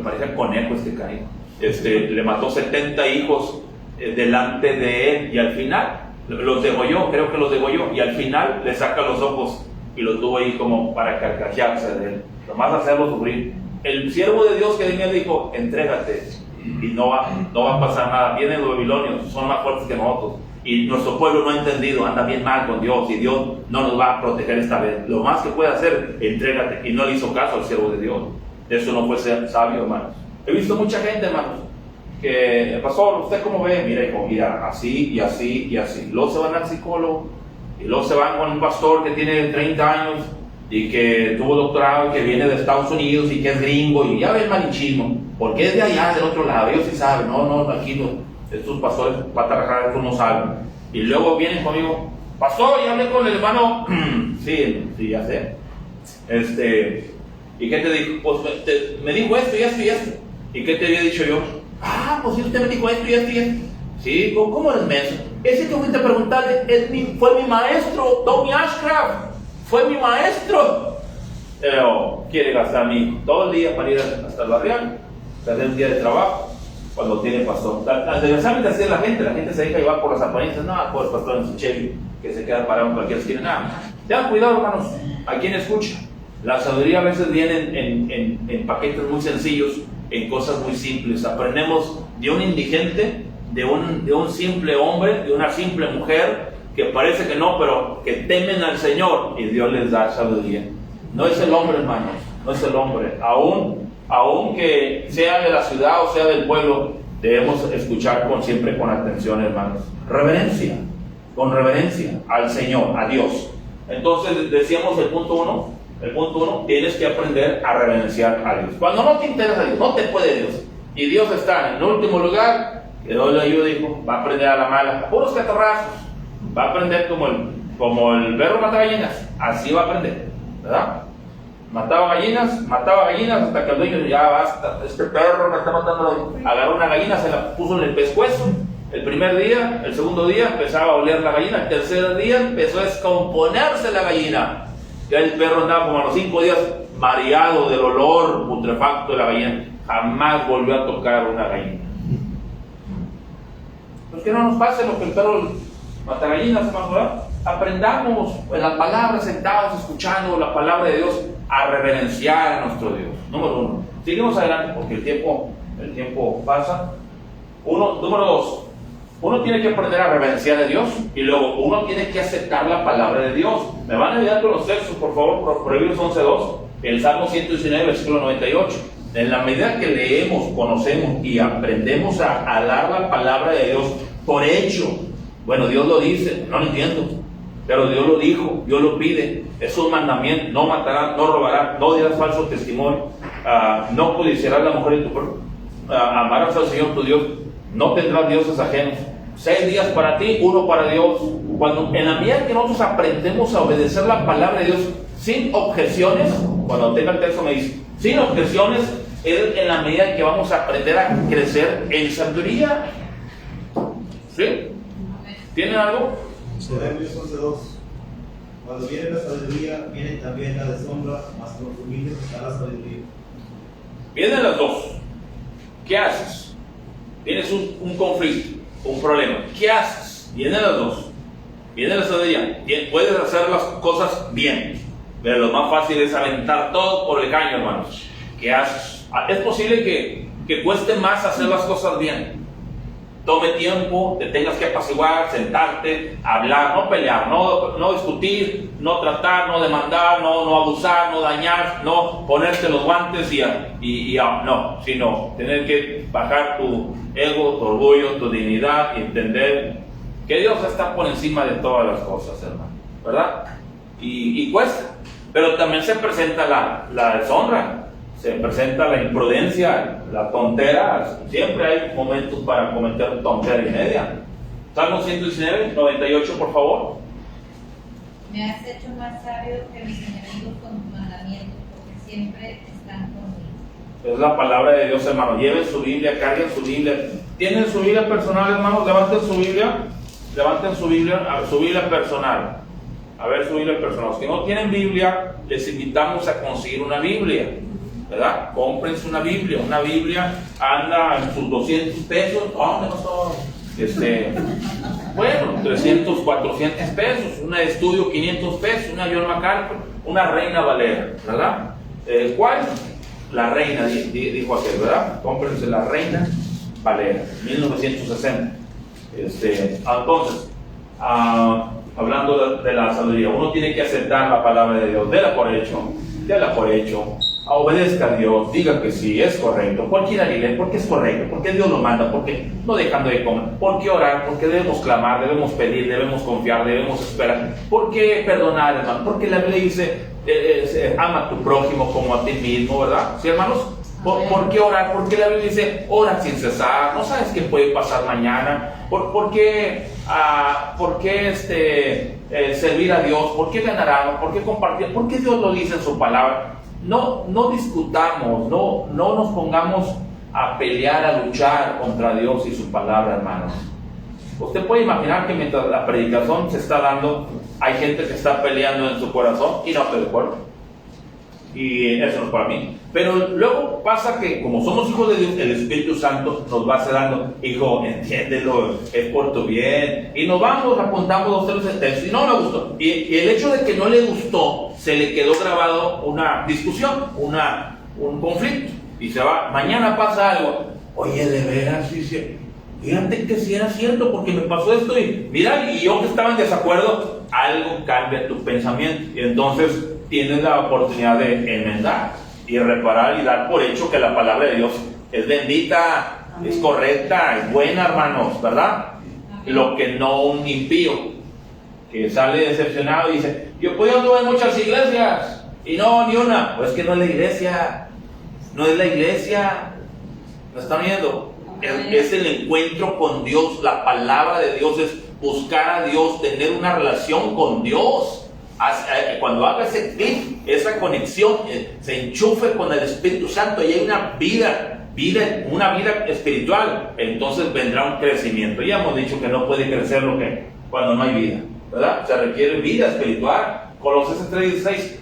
Parecía conejo caído. Le mató 70 hijos delante de él, y al final los degolló, creo que los degolló, y al final le saca los ojos y lo tuvo ahí como para carcajearse de él, nomás hacerlo sufrir. El siervo de Dios que venía dijo, entrégate y no va a pasar nada. Vienen los babilonios, son más fuertes que nosotros, y nuestro pueblo no ha entendido, anda bien mal con Dios, y Dios no nos va a proteger esta vez. Lo más que puede hacer, entrégate. Y no le hizo caso al siervo de Dios. Eso no fue ser sabio, hermanos. He visto mucha gente, hermanos, que, pastor, ¿usted cómo ve? Mira, así y así y así. Luego se van al psicólogo, y luego se van con un pastor que tiene 30 años y que tuvo doctorado y que viene de Estados Unidos y que es gringo, y ya ve el malinchismo, porque es de allá, del otro lado. Ellos sí saben. No, aquí no. Estos pastores patarrajadas, estos no saben. Y luego vienen conmigo, pastor, ya hablé con el hermano. sí, ya sé. ¿Y qué te dijo? Pues me dijo esto y esto y esto. ¿Y qué te había dicho yo? Pues sí, usted me dijo esto y esto y esto. Sí, ¿cómo eres menso? Ese que fuiste a preguntarle fue mi maestro, Tommy Ashcraft. fue mi maestro. Pero quiere gastar a mí todo el día para ir hasta el barrial, perder un día de trabajo, cuando tiene pastor. Desgraciadamente así es la gente se deja llevar por las apariencias. No, por el pastor en su Chevy, que se queda parado en cualquier esquina. Nada. Tengan cuidado, hermanos, a quien escucha. La sabiduría a veces viene en paquetes muy sencillos, en cosas muy simples. Aprendemos de un indigente, de un simple hombre, de una simple mujer, que parece que no, pero que temen al Señor, y Dios les da sabiduría. No es el hombre, hermanos, no es el hombre. Aún que sea de la ciudad o sea del pueblo, debemos escuchar siempre con atención, hermanos. Reverencia, con reverencia al Señor, a Dios. Entonces decíamos el punto uno, tienes que aprender a reverenciar a Dios. Cuando no te interesa Dios, no te puede Dios, y Dios está en el último lugar, que Dios le ayuda, dijo, va a aprender a la mala, a puros catarrazos, va a aprender como el perro mata gallinas, así va a aprender, ¿verdad? Mataba gallinas hasta que el dueño ya basta, este perro me está matando. Agarró una gallina, se la puso en el pescuezo. El primer día, el segundo día empezaba a oler la gallina, el tercer día empezó a descomponerse la gallina. Ya el perro andaba como a los 5 días mareado del olor putrefacto de la gallina. Jamás volvió a tocar una gallina. Pues que no nos pase lo que el perro mata gallinas, hermano, ¿verdad? Aprendamos en la palabra, sentados escuchando la palabra de Dios, a reverenciar a nuestro Dios. Número 1. Seguimos adelante porque el tiempo pasa. Número 2. Uno tiene que aprender a reverenciar a Dios, y luego uno tiene que aceptar la palabra de Dios. Me van a ayudar con los textos, por favor. Proverbios 11:2, el Salmo 119, versículo 98. En la medida que leemos, conocemos y aprendemos a dar la palabra de Dios por hecho. Bueno, Dios lo dice, no lo entiendo, pero Dios lo dijo, Dios lo pide. Es un mandamiento: no matarás, no robarás, no dirás falso testimonio, no codiciarás la mujer de tu prójimo, amarás al Señor tu Dios, no tendrás dioses ajenos. 6 días para ti, 1 para Dios. En la medida que nosotros aprendemos a obedecer la palabra de Dios sin objeciones, cuando tenga el texto me dice, sin objeciones, es en la medida que vamos a aprender a crecer en sabiduría. ¿Sí? ¿Tienen algo? Proverbios 11:2. Cuando viene la sabiduría, viene también la deshonra, mas con los humildes está la sabiduría. Vienen las dos. ¿Qué haces? Tienes un conflicto, un problema. ¿Qué haces? Vienen las dos. Viene la sabiduría. Puedes hacer las cosas bien, pero lo más fácil es aventar todo por el caño, hermanos. ¿Qué haces? Es posible que cueste más hacer las cosas bien. Tome tiempo, te tengas que apaciguar, sentarte, hablar, no pelear, no discutir, no tratar, no demandar, no abusar, no dañar, no ponerte los guantes no, sino tener que bajar tu ego, tu orgullo, tu dignidad y entender que Dios está por encima de todas las cosas, hermano, ¿verdad? Y cuesta, pero también se presenta la deshonra. Se presenta la imprudencia, la tontera. Siempre hay momentos para cometer tontería y media. Salmo 119, 98, por favor. Me has hecho más sabio que mis enemigos con tus mandamientos, porque siempre están conmigo. Es la palabra de Dios, hermano. Lleven su Biblia, carguen su Biblia. ¿Tienen su Biblia personal, hermanos? Levanten su Biblia. Levanten su Biblia personal. A ver, su Biblia personal. Los que no tienen Biblia, les invitamos a conseguir una Biblia, ¿verdad? Cómprense una Biblia anda en sus 200 pesos, bueno, 300, 400 pesos, una de estudio 500 pesos, una John MacArthur, una Reina Valera, ¿verdad? ¿Cuál? La Reina, dijo aquel, ¿verdad? Cómprense la Reina Valera, 1960. Entonces, hablando de la sabiduría, uno tiene que aceptar la palabra de Dios, déla por hecho, obedezca a Dios, diga que sí, es correcto. ¿Por qué ir a la iglesia? Porque es correcto, porque Dios lo manda, porque no dejando de comer. ¿Por qué orar? Porque debemos clamar, debemos pedir, debemos confiar, debemos esperar. ¿Por qué perdonar, hermano? Porque la Biblia dice, ama a tu prójimo como a ti mismo, ¿verdad? ¿Sí, hermanos? ¿Por qué orar? Porque la Biblia dice, ora sin cesar, no sabes qué puede pasar mañana. ¿Por qué servir a Dios? ¿Por qué ganar algo? ¿Por qué compartir? ¿Por qué Dios lo dice en su palabra? No discutamos, no nos pongamos a pelear, a luchar contra Dios y su palabra, hermanos. Usted puede imaginar que mientras la predicación se está dando, hay gente que está peleando en su corazón y no estoy de acuerdo. Y eso no es para mí. Pero luego pasa que como somos hijos de Dios, el Espíritu Santo nos va dando, hijo, entiéndelo, es por tu bien. Y nos vamos, apuntamos 2 o 3 textos y no le gustó. Y el hecho de que no le gustó, se le quedó grabado una discusión, un conflicto. Y se va, mañana pasa algo. Oye, de veras, dice, fíjate que si era cierto porque me pasó esto y mira, y yo que estaba en desacuerdo, algo cambia tu pensamiento. Y entonces tienes la oportunidad de enmendar y reparar y dar por hecho que la palabra de Dios es bendita, es correcta, es buena, hermanos, ¿verdad? Lo que no un impío que sale decepcionado y dice, yo puedo andar en muchas iglesias y no, ni una. Pues que no es la iglesia, no es la iglesia, ¿lo están viendo? Es el encuentro con Dios. La palabra de Dios es buscar a Dios, tener una relación con Dios. Cuando haga ese clic, esa conexión, se enchufe con el Espíritu Santo y hay una una vida espiritual, entonces vendrá un crecimiento. Ya hemos dicho que no puede crecer cuando no hay vida, ¿verdad? Se requiere vida espiritual. Colosenses 3:16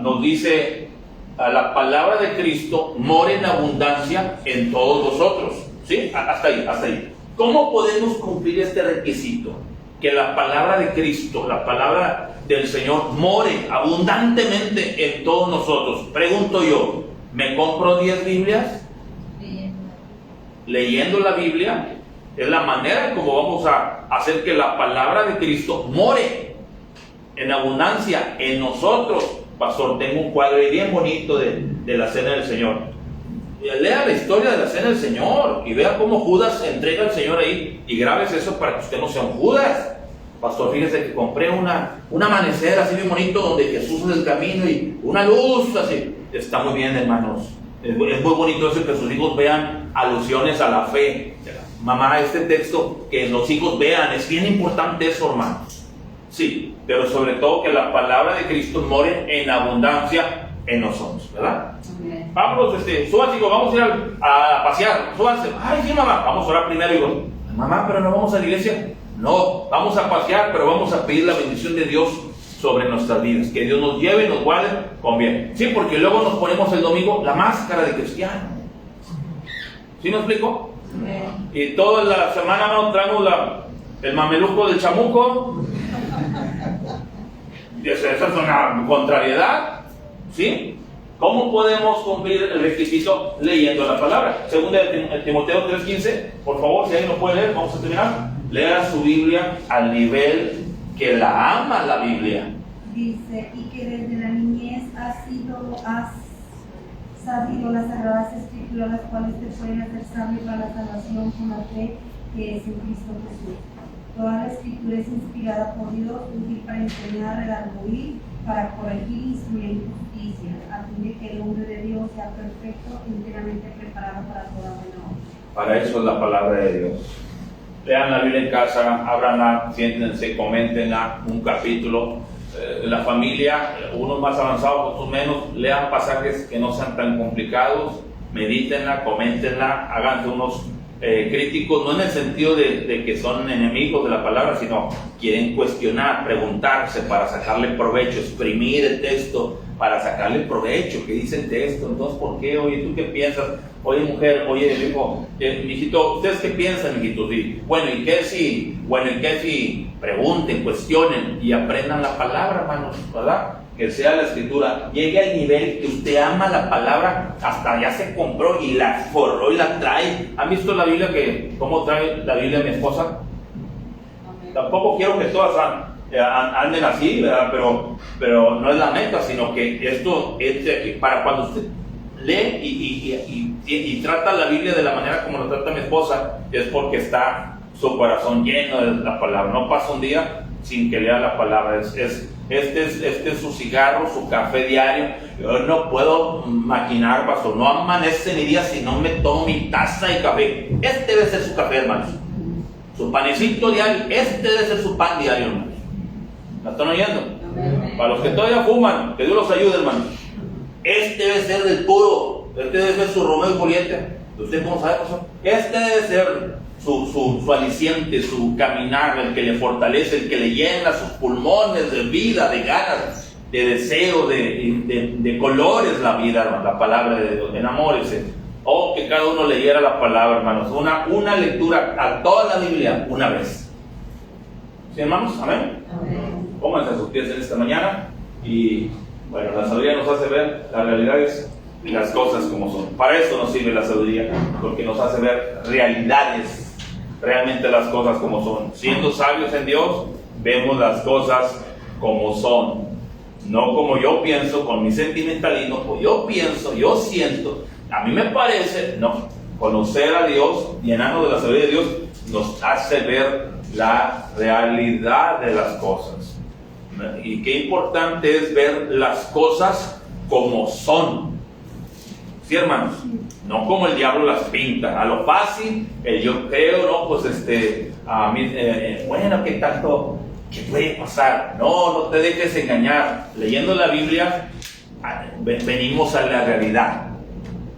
nos dice, la palabra de Cristo mora en abundancia en todos vosotros. ¿Sí? Hasta ahí. ¿Cómo podemos cumplir este requisito? Que la palabra de Cristo, la palabra del Señor, more abundantemente en todos nosotros. Pregunto yo, ¿me compro 10 Biblias? Leyendo la Biblia es la manera en cómo vamos a hacer que la palabra de Cristo more en abundancia en nosotros. Pastor, tengo un cuadro ahí bien bonito de la Cena del Señor. Lea la historia de la Cena del Señor y vea cómo Judas entrega al Señor ahí, y grabes eso para que usted no sea un Judas. Pastor, fíjese que compré un amanecer así bien bonito donde Jesús es el camino y una luz así. Está muy bien, hermanos. Es muy bonito eso, que sus hijos vean alusiones a la fe. Mamá, este texto, que los hijos vean, es bien importante eso, hermanos. Sí, pero sobre todo que la palabra de Cristo more en abundancia en nosotros, ¿verdad? Okay. Vámonos, súbanse, digo, vamos a ir a pasear, súbanse. Ay, sí, mamá, vamos a orar primero. Digo, mamá, pero no vamos a la iglesia. No, vamos a pasear, pero vamos a pedir la bendición de Dios sobre nuestras vidas. Que Dios nos lleve y nos guarde con bien. Sí, porque luego nos ponemos el domingo la máscara de cristiano. ¿Sí me explico? Okay. Y toda la semana nos traemos el mameluco del chamuco. Esa es una contrariedad. ¿Sí? ¿Cómo podemos cumplir el requisito? Leyendo la palabra. Según Timoteo 3:15, por favor, si alguien lo puede leer, vamos a terminar. Lea su Biblia al nivel que la ama la Biblia. Dice, y que desde la niñez has sabido las sagradas escrituras, las cuales te pueden hacer sabio para la salvación con la fe que es en Cristo Jesús. Toda la escritura es inspirada por Dios, útil para enseñar, redarguir, para corregir y instruir en justicia, a fin de que el hombre de Dios sea perfecto, enteramente preparado para toda buena obra. Para eso es la palabra de Dios. Lean la Biblia en casa, ábranla, siéntense, coméntenla, un capítulo. La familia, unos más avanzados, otros menos, lean pasajes que no sean tan complicados, medítenla, coméntenla, háganse unos críticos, no en el sentido de que son enemigos de la palabra, sino quieren cuestionar, preguntarse para sacarle provecho, exprimir el texto para sacarle provecho. ¿Qué dice el texto? Entonces, ¿por qué? Oye, ¿tú qué piensas? Oye, mujer, oye, hijo, mijito, ¿ustedes qué piensan, mijito? Sí. Bueno, ¿y qué si pregunten, cuestionen y aprendan la palabra, hermanos, ¿verdad? Que sea la escritura, llegue al nivel que usted ama la palabra, hasta ya se compró y la forró y la trae. ¿Han visto la Biblia cómo trae la Biblia mi esposa? Okay. Tampoco quiero que todas anden así, ¿verdad? Pero no es la meta, sino que esto es para cuando usted lee y trata la Biblia de la manera como lo trata mi esposa, es porque está su corazón lleno de la palabra. No pasa un día sin que lea la palabra. Este es su cigarro, su café diario. Yo no puedo maquinar, pastor, no amanece ni día si no me tomo mi taza de café. Este debe ser su café, hermanos. Su panecito diario, este debe ser su pan diario, hermanos. ¿La están oyendo? Para los que todavía fuman, que Dios los ayude, hermanos. Este debe ser del puro, este debe ser su Romeo y Julieta. ¿Usted cómo sabe, pastor? Este debe ser su aliciente, su caminar, el que le fortalece, el que le llena sus pulmones de vida, de ganas, de deseo, de colores la vida, hermano, la palabra de Dios. Enamórese. Oh, que cada uno leyera la palabra, hermanos. Una lectura a toda la Biblia una vez. ¿Sí, hermanos? Amén. Amén. Pónganse a sus pies en esta mañana. Y bueno, la sabiduría nos hace ver las realidades y las cosas como son. Para eso nos sirve la sabiduría, porque nos hace ver realidades, realmente las cosas como son. Siendo sabios en Dios, vemos las cosas como son, no como yo pienso, con mi sentimentalismo, pues yo pienso, yo siento, a mí me parece. No, conocer a Dios, llenarnos de la sabiduría de Dios, nos hace ver la realidad de las cosas. Y qué importante es ver las cosas como son. ¿Sí, hermanos? No como el diablo las pinta, a lo fácil, yo creo, no, pues a mí, bueno, ¿qué tanto? ¿Qué puede pasar? No te dejes engañar. Leyendo la Biblia, venimos a la realidad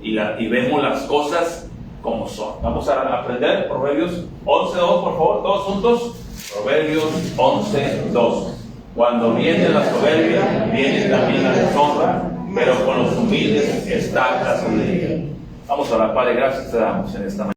y vemos las cosas como son. Vamos a aprender Proverbios 11:2, por favor, todos juntos. Proverbios 11:2. Cuando viene la soberbia, viene también la deshonra, pero con los humildes está la sabiduría. Vamos a orar. Padre, gracias te damos en esta mañana.